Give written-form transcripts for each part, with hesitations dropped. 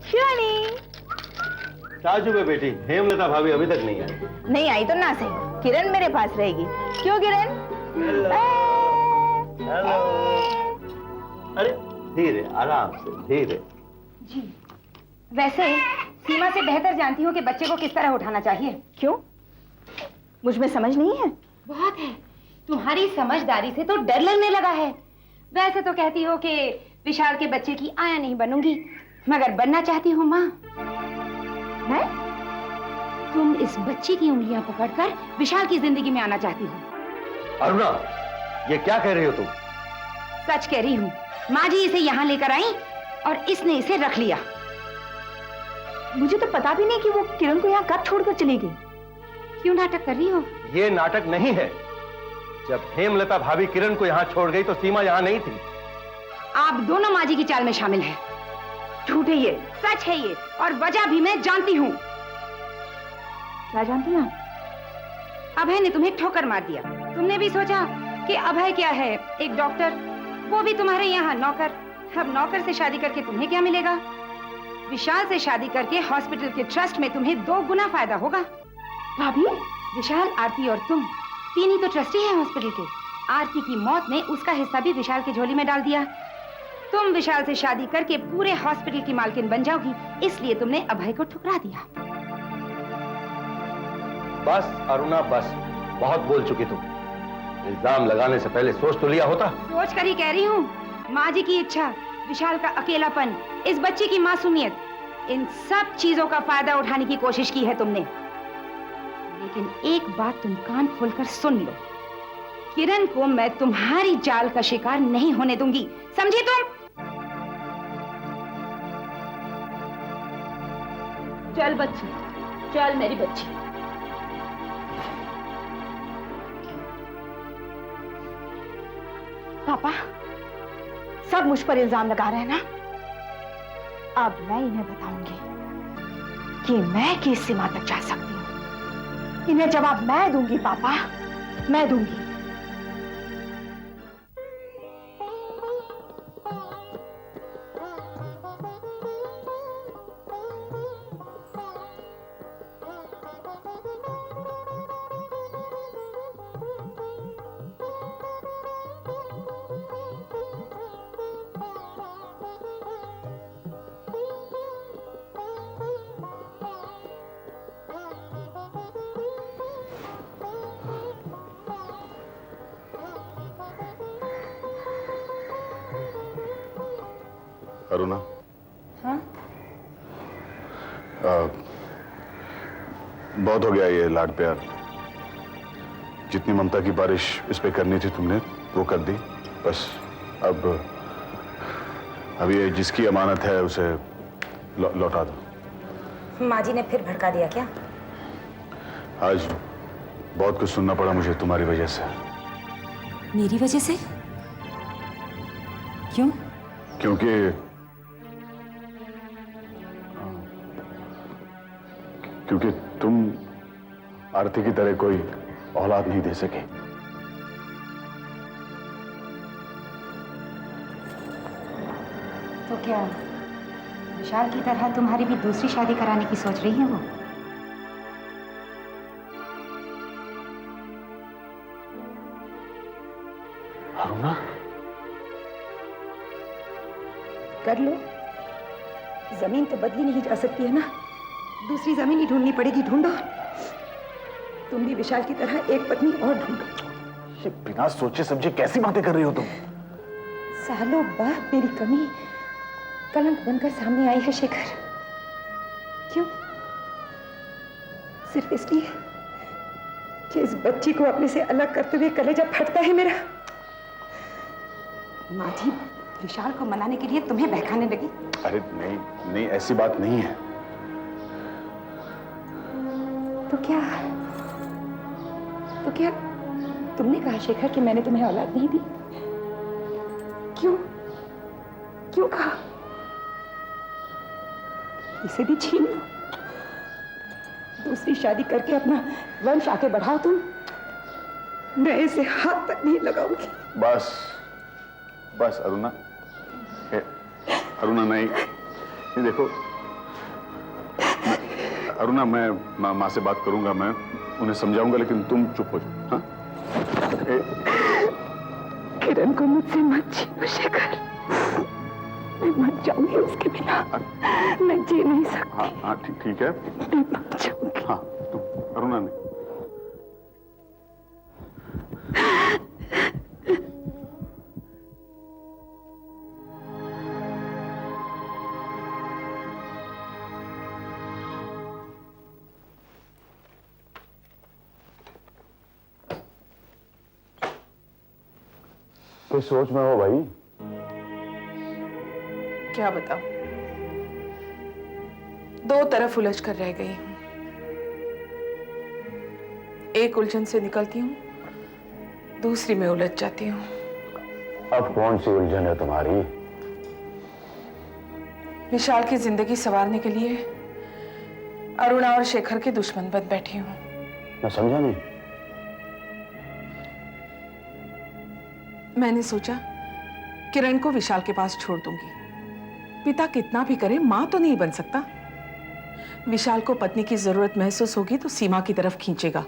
शिवानी। साजू में बेटी, हेमलता भाभी अभी तक नहीं आई। नहीं आई तो ना सही, किरण मेरे पास रहेगी। क्यों किरण? हेलो। अरे धीरे, आराम से, धीरे। जी, वैसे सीमा से बेहतर जानती हूँ कि बच्चे को किस तरह उठाना चाहिए। क्यों? मुझ में समझ नहीं है? बहुत है। तुम्हारी समझदारी से तो डर लगने लगा है। वैसे तो कहती हो कि विशाल के बच्चे की आया नहीं बनूंगी, मगर बनना चाहती हूँ माँ। मैं? तुम इस बच्चे की उंगलियां पकड़कर विशाल की जिंदगी में आना चाहती हो। अरुणा, ये क्या कह रही हो तुम? सच कह रही हूँ। माँ जी इसे यहाँ लेकर आई और इसने इसे रख लिया। मुझे तो पता भी नहीं कि वो किरण को यहाँ कब छोड़कर चली गई। क्यों नाटक कर रही हो? ये नाटक नहीं है। जब हेमलता भाभी किरण को यहाँ छोड़ गई तो सीमा यहाँ नहीं थी। आप दोनों माँ जी की चाल में शामिल हैं। झूठ है ये, सच है ये, और वजह भी मैं जानती हूँ। क्या जानती हैं? अभय ने तुम्हें ठोकर मार दिया। तुमने भी सोचा कि अभय क्या है, एक डॉक्टर, वो भी तुम्हारे यहाँ नौकर। अब नौकर से शादी करके तुम्हें क्या मिलेगा? विशाल से शादी करके हॉस्पिटल के ट्रस्ट में तुम्हें 2 गुना फायदा होगा। भाभी, विशाल, आरती और तुम तीन ही तो ट्रस्टी हैं हॉस्पिटल के। आरती की मौत ने उसका हिस्सा भी विशाल की झोली में डाल दिया। तुम विशाल से शादी करके पूरे हॉस्पिटल की मालकिन बन जाओगी, इसलिए तुमने अभय को ठुकरा दिया। बस अरुणा, बस बहुत बोल चुकी तुम। इल्जाम लगाने से पहले सोच तो लिया होता। सोच कर ही कह रही हूँ। माँ जी की इच्छा, विशाल का अकेलापन, इस बच्चे की मासूमियत, इन सब चीजों का फायदा उठाने की कोशिश की है तुमने। लेकिन एक बात तुम कान खोलकर सुन लो, किरण को मैं तुम्हारी जाल का शिकार नहीं होने दूंगी, समझी तुम? चल बच्ची, चल मेरी बच्ची। पापा, सब मुझ पर इल्जाम लगा रहे हैं ना? अब मैं इन्हें बताऊंगी कि मैं किस सीमा तक जा सकती हूँ। इन्हें जवाब मैं दूंगी पापा, मैं दूंगी। अरुणा, हाँ? बहुत हो गया ये लाड प्यार। जितनी ममता की बारिश इस पे करनी थी तुमने वो कर दी। बस अब ये जिसकी अमानत है उसे लौटा दो। माँ जी ने फिर भड़का दिया क्या? आज बहुत कुछ सुनना पड़ा मुझे तुम्हारी वजह से। मेरी वजह से? क्यों? क्योंकि तुम आरती की तरह कोई औलाद नहीं दे सके। तो क्या विशाल की तरह तुम्हारी भी दूसरी शादी कराने की सोच रही है वो? अरुणा, कर लो। जमीन तो बदली नहीं जा सकती है ना, दूसरी जमीन ही ढूंढनी पड़ेगी। ढूंढो। तुम भी विशाल की तरह एक पत्नी और ढूंढो। ये बिना सोचे समझे कैसी बातें कर रही हो तुम? सालों बाद मेरी कमी कलंक बनकर सामने आई है शेखर। क्यों? सिर्फ इसलिए कि इस बच्ची को अपने से अलग करते हुए कलेजा फटता है मेरा। माँ जी विशाल को मनाने के लिए तुम्हें बहकाने लगी। अरे नहीं नहीं, ऐसी बात नहीं है। तो क्या तुमने कहा शेखर कि मैंने तुम्हें औलाद नहीं दी? क्यों कहा? इसे भी छीन लो, दूसरी शादी करके अपना वंश आगे बढ़ाओ तुम। मैं इसे हाथ तक नहीं लगाऊंगी। बस अरुणा, अरुणा नहीं, ये देखो अरुणा, मैं माँ से बात करूंगा, मैं उन्हें समझाऊंगा, लेकिन तुम चुप हो जाओ। हाँ? किरण को मुझसे मत छीनो शेखर, मैं मर जाऊंगी उसके बिना, मैं जी नहीं सकती। हाँ हाँ ठीक है, मैं मर जाऊंगी। हाँ तुम अरुणा ने किस सोच में हो भाई? क्या बताऊं, दो तरफ उलझ कर रह गई हूं। एक उलझन से निकलती हूं, दूसरी में उलझ जाती हूं। अब कौन सी उलझन है तुम्हारी? विशाल की जिंदगी संवारने के लिए अरुणा और शेखर के दुश्मन बन बैठी हूं। मैं समझा नहीं। मैंने सोचा किरण को विशाल के पास छोड़ दूंगी। पिता कितना भी करे, मां तो नहीं बन सकता। विशाल को पत्नी की जरूरत महसूस होगी तो सीमा की तरफ खींचेगा।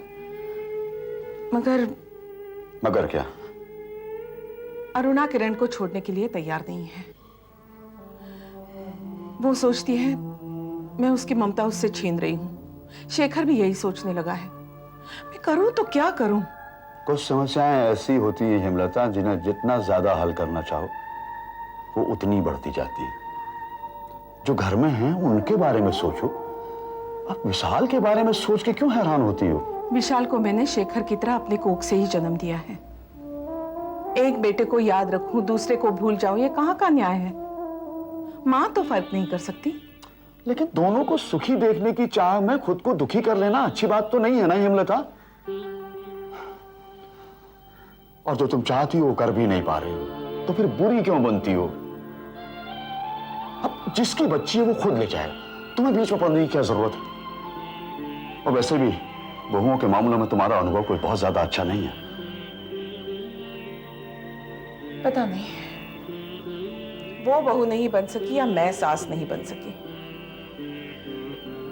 मगर क्या? अरुणा किरण को छोड़ने के लिए तैयार नहीं है। वो सोचती है मैं उसकी ममता उससे छीन रही हूं। शेखर भी यही सोचने लगा है। मैं करूं तो क्या करूं? कुछ समस्याएं ऐसी होती हैं हेमलता, जिन्हें जितना ज्यादा हल करना चाहो वो उतनी बढ़ती जाती है। जो घर में हैं उनके बारे में सोचो, अब विशाल के बारे में सोच के क्यों हैरान होती हो? विशाल को मैंने शेखर की तरह अपने कोख से ही जन्म दिया है। एक बेटे को याद रखूं, दूसरे को भूल जाऊं, ये कहां का न्याय है? मां तो फर्क नहीं कर सकती। लेकिन दोनों को सुखी देखने की चाह में खुद को दुखी कर लेना अच्छी बात तो नहीं है ना हेमलता? और जो तुम चाहती हो कर भी नहीं पा रही हो तो फिर बुरी क्यों बनती हो? अब जिसकी बच्ची है वो खुद ले जाए, तुम्हें बीच में पड़ने की क्या जरूरत है? और वैसे भी बहुओं के मामलों में तुम्हारा अनुभव कोई बहुत ज्यादा अच्छा नहीं है। पता नहीं वो बहू नहीं बन सकी या मैं सास नहीं बन सकी,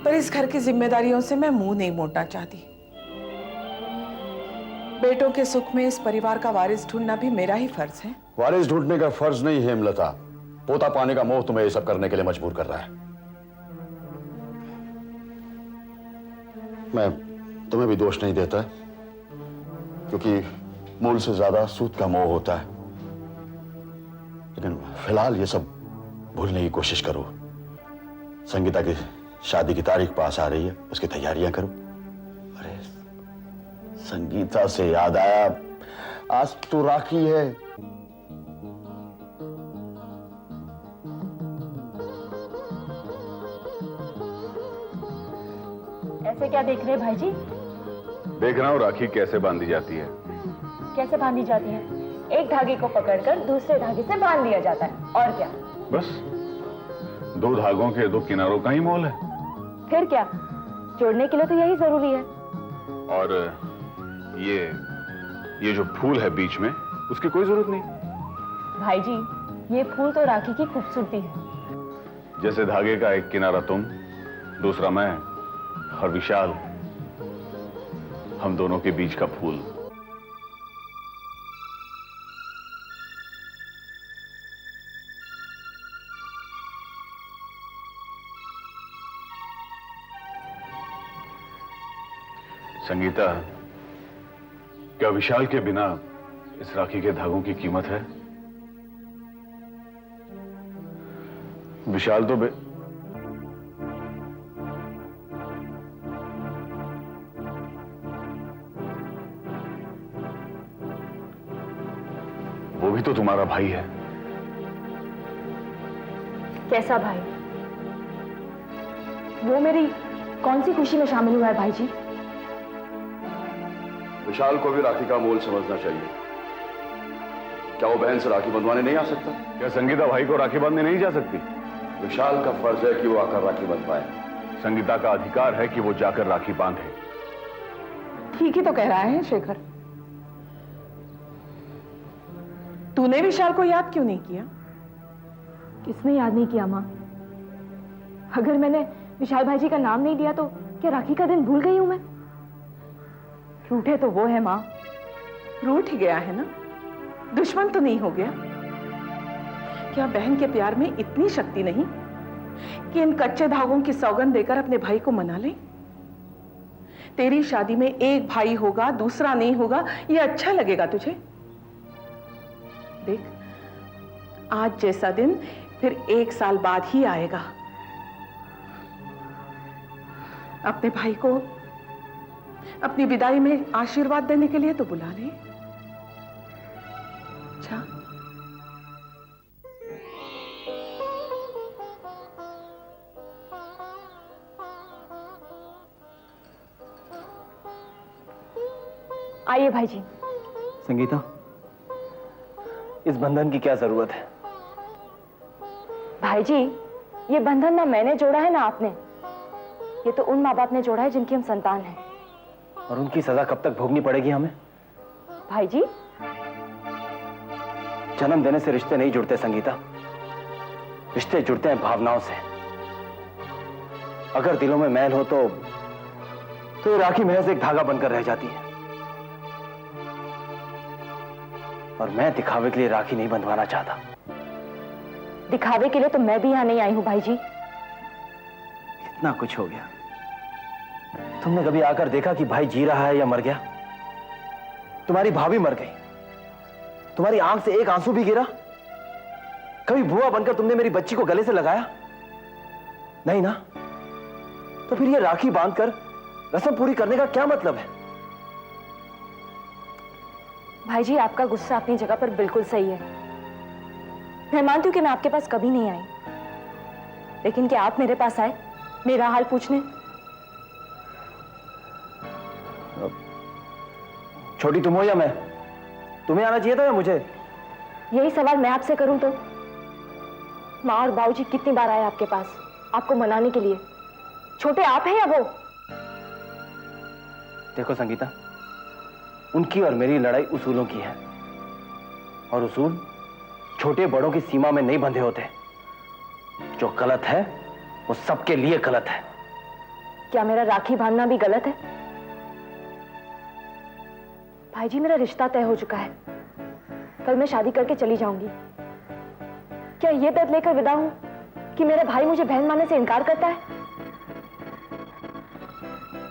पर इस घर की जिम्मेदारियों से मैं मुंह नहीं मोड़ना चाहती। बेटों के सुख में इस परिवार का वारिस ढूंढना भी मेरा ही फर्ज है। वारिस ढूंढने का फर्ज नहीं है हेमलता, पोता पाने का मोह तुम्हें ये सब करने के लिए मजबूर कर रहा है। मैं तुम्हें भी दोष नहीं देता, क्योंकि मूल से ज्यादा सूद का मोह होता है। लेकिन फिलहाल ये सब भूलने की कोशिश करो। संगीता की शादी की तारीख पास आ रही है, उसकी तैयारियां करो। अरे संगीता से याद आया, आज तो राखी है। ऐसे क्या देख रहे हैं भाई जी? देख रहा हूं राखी कैसे बांधी जाती है। कैसे बांधी जाती है? एक धागे को पकड़कर दूसरे धागे से बांध दिया जाता है, और क्या? बस दो धागों के दो किनारों का ही मोल है। फिर क्या, जोड़ने के लिए तो यही जरूरी है। और ये जो फूल है बीच में, उसकी कोई जरूरत नहीं। भाई जी, ये फूल तो राखी की खूबसूरती है। जैसे धागे का एक किनारा तुम, दूसरा मैं, और विशाल हम दोनों के बीच का फूल। संगीता, क्या विशाल के बिना इस राखी के धागों की कीमत है? विशाल तो वो भी तो तुम्हारा भाई है। कैसा भाई? वो मेरी कौन सी खुशी में शामिल हुआ है भाई जी? विशाल को भी राखी का मोल समझना चाहिए। क्या वो बहन से राखी बंधवाने नहीं आ सकता? क्या संगीता भाई को राखी बांधने नहीं जा सकती? विशाल का फर्ज है कि वो आकर राखी बंध पाए। संगीता का अधिकार है कि वो जाकर राखी बांधे। ठीक ही तो कह रहा है शेखर। तूने विशाल को याद क्यों नहीं किया? किसने याद नहीं किया माँ? अगर मैंने विशाल भाई का नाम नहीं लिया तो क्या राखी का दिन भूल गई हूं मैं? रूठे तो वो है माँ। रूठ ही गया है ना, दुश्मन तो नहीं हो गया। क्या बहन के प्यार में इतनी शक्ति नहीं कि इन कच्चे धागों की सौगंध देकर अपने भाई को मना ले? तेरी शादी में एक भाई होगा, दूसरा नहीं होगा, ये अच्छा लगेगा तुझे? देख, आज जैसा दिन फिर 1 साल बाद ही आएगा। अपने भाई को अपनी विदाई में आशीर्वाद देने के लिए तो बुला ले। अच्छा, आइए भाई जी। संगीता, इस बंधन की क्या जरूरत है? भाई जी, ये बंधन ना मैंने जोड़ा है ना आपने। ये तो उन माँ बाप ने जोड़ा है जिनकी हम संतान हैं। और उनकी सजा कब तक भोगनी पड़ेगी हमें? भाई जी, जन्म देने से रिश्ते नहीं जुड़ते संगीता, रिश्ते जुड़ते हैं भावनाओं से। अगर दिलों में मैल हो तो ये राखी महज एक धागा बनकर रह जाती है। और मैं दिखावे के लिए राखी नहीं बंधवाना चाहता। दिखावे के लिए तो मैं भी यहां नहीं आई हूं भाई जी। इतना कुछ हो गया, तुमने कभी आकर देखा कि भाई जी रहा है या मर गया? तुम्हारी भाभी मर गई, तुम्हारी आंख से एक आंसू भी गिरा? कभी बुआ बनकर तुमने मेरी बच्ची को गले से लगाया? नहीं ना? तो फिर ये राखी बांधकर रस्म पूरी करने का क्या मतलब है? भाई जी, आपका गुस्सा अपनी जगह पर बिल्कुल सही है। मैं मानती हूं कि मैं आपके पास कभी नहीं आई, लेकिन क्या आप मेरे पास आए मेरा हाल पूछने? छोटी तुम हो या मैं? तुम्हें आना चाहिए था या मुझे? यही सवाल मैं आपसे करूं तो माँ और बाबूजी कितनी बार आए आपके पास आपको मनाने के लिए? छोटे आप हैं या वो? देखो संगीता, उनकी और मेरी लड़ाई उसूलों की है, और उसूल छोटे बड़ों की सीमा में नहीं बंधे होते। जो गलत है वो सबके लिए गलत है। क्या मेरा राखी बांधना भी गलत है? भाई जी, मेरा रिश्ता तय हो चुका है। कल मैं शादी करके चली जाऊंगी। क्या ये दर्द लेकर विदा हूं कि मेरा भाई मुझे बहन मानने से इनकार करता है?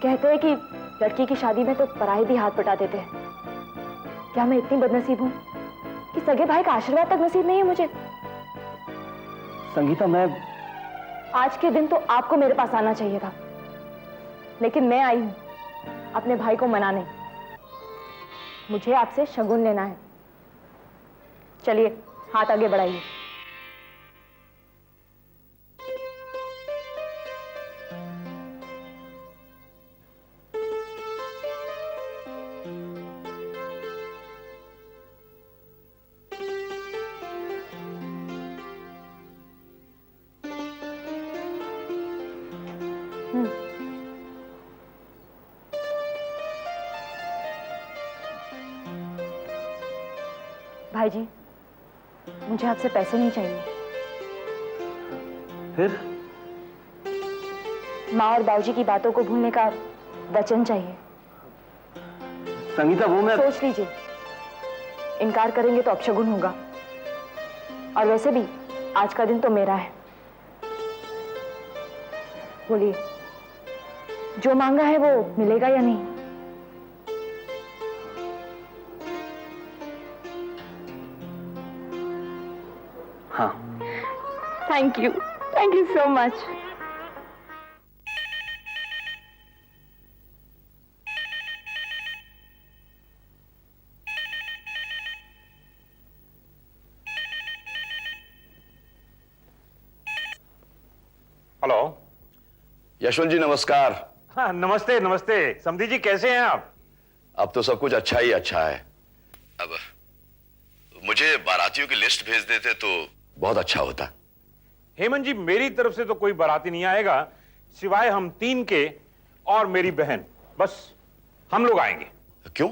कहते हैं कि लड़की की शादी में तो पराये भी हाथ बटा देते हैं। क्या मैं इतनी बदनसीब हूं कि सगे भाई का आशीर्वाद तक नसीब नहीं है मुझे? संगीता, मैं आज के दिन तो आपको मेरे पास आना चाहिए था, लेकिन मैं आई हूं अपने भाई को मनाने। मुझे आपसे शगुन लेना है। चलिए, हाथ आगे बढ़ाइए। भाई जी, मुझे आपसे पैसे नहीं चाहिए। फिर माँ और बाबूजी की बातों को भूलने का वचन चाहिए। संगीता, वो मैं सोच लीजिए, इनकार करेंगे तो अपशगुन होगा, और वैसे भी आज का दिन तो मेरा है। बोलिए, जो मांगा है वो मिलेगा या नहीं? हाँ। Thank you so much. Hello. Yashwant ji नमस्कार। हाँ, नमस्ते नमस्ते। समधी जी, कैसे हैं आप? अब तो सब कुछ अच्छा ही अच्छा है। अब मुझे बारातियों की लिस्ट भेज देते तो बहुत अच्छा होता। हेमंत जी, मेरी तरफ से तो कोई बाराती नहीं आएगा, सिवाय हम 3 के और मेरी बहन। बस हम लोग आएंगे। क्यों?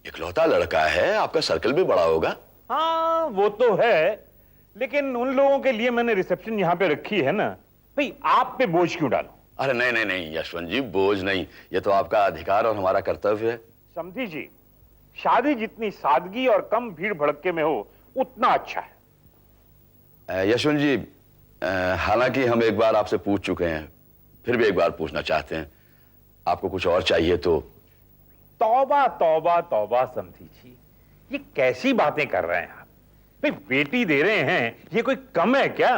इकलौता लड़का है, आपका सर्कल भी बड़ा होगा। हाँ, वो तो है, लेकिन उन लोगों के लिए मैंने रिसेप्शन यहां पे रखी है ना, भाई आप पे बोझ क्यों डालो? अरे नहीं नहीं नहीं यशवंत जी, बोझ नहीं, ये तो आपका अधिकार और हमारा कर्तव्य है। समझी जी, शादी जितनी सादगी और कम भीड़ भड़के में हो उतना अच्छा है। यशवंत जी, हालांकि हम एक बार आपसे पूछ चुके हैं, फिर भी एक बार पूछना चाहते हैं, आपको कुछ और चाहिए तो? तौबा तौबा तौबा समझी जी, ये कैसी बातें कर रहे हैं आप? भाई बेटी दे रहे हैं, ये कोई कम है क्या?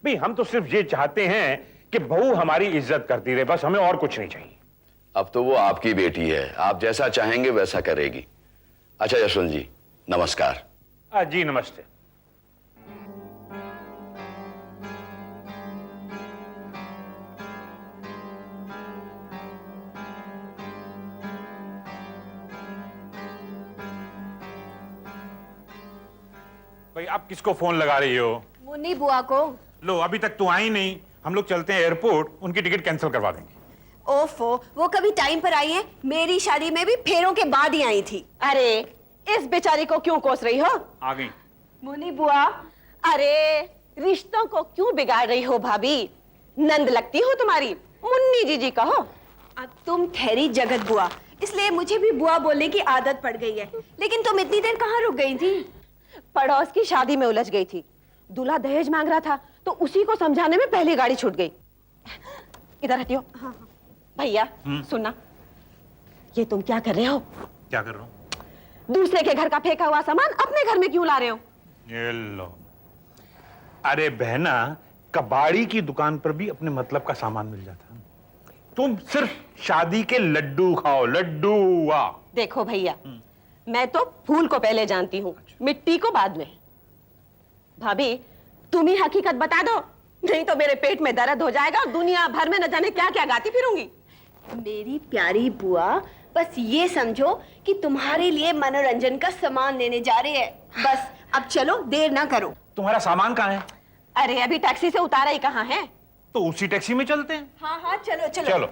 भाई हम तो सिर्फ ये चाहते हैं कि बहू हमारी इज्जत करती रहे, बस, हमें और कुछ नहीं चाहिए। अब तो वो आपकी बेटी है, आप जैसा चाहेंगे वैसा करेगी। अच्छा यशवंत जी, नमस्कार। जी नमस्ते। भाई आप किसको फोन लगा रही हो? मुन्नी बुआ को। लो, अभी तक तू आई नहीं, हम लोग चलते हैं एयरपोर्ट, उनकी टिकट कैंसिल करवा देंगे। ओफो, वो कभी टाइम पर आई है? मेरी शादी में भी फेरों के बाद ही आई थी। अरे इस बेचारी को क्यों कोस रही हो? आ गई। मुन्नी बुआ, अरे रिश्तों को क्यों बिगाड़ रही हो भाभी? नंद लगती हो तुम्हारी, मुन्नी जीजी कहो। अब तुम ठहरी जगत बुआ, इसलिए मुझे भी बुआ बोलने की आदत पड़ गई है। लेकिन तुम इतनी देर कहाँ रुक गई थी? पड़ोस की शादी में उलझ गई थी, दूल्हा दहेज मांग रहा था तो उसी को समझाने में पहली गाड़ी छूट गई। इधर हटियो। हाँ। भैया सुनना, ये तुम क्या कर रहे हो? क्या कर रहा हूँ? दूसरे के घर का फेंका हुआ सामान अपने घर में क्यों ला रहे हो? ये लो। अरे बहना, कबाड़ी की दुकान पर भी अपने मतलब का सामान मिल जाता है। तुम सिर्फ शादी के लड्डू खाओ, लड्डू। वाह। देखो भैया, मैं तो फूल को पहले जानती हूँ, मिट्टी को बाद में। भाभी तुम ही हकीकत बता दो, नहीं तो मेरे पेट में दर्द हो जाएगा और दुनिया भर में न जाने क्या क्या गाती फिरूंगी। मेरी प्यारी बुआ, बस ये समझो कि तुम्हारे लिए मनोरंजन का सामान लेने जा रहे हैं। बस अब चलो, देर ना करो। तुम्हारा सामान कहाँ है? अरे अभी टैक्सी से उतारा ही कहाँ है? तो उसी टैक्सी में चलते हैं। हाँ हाँ, चलो चलो। चलो।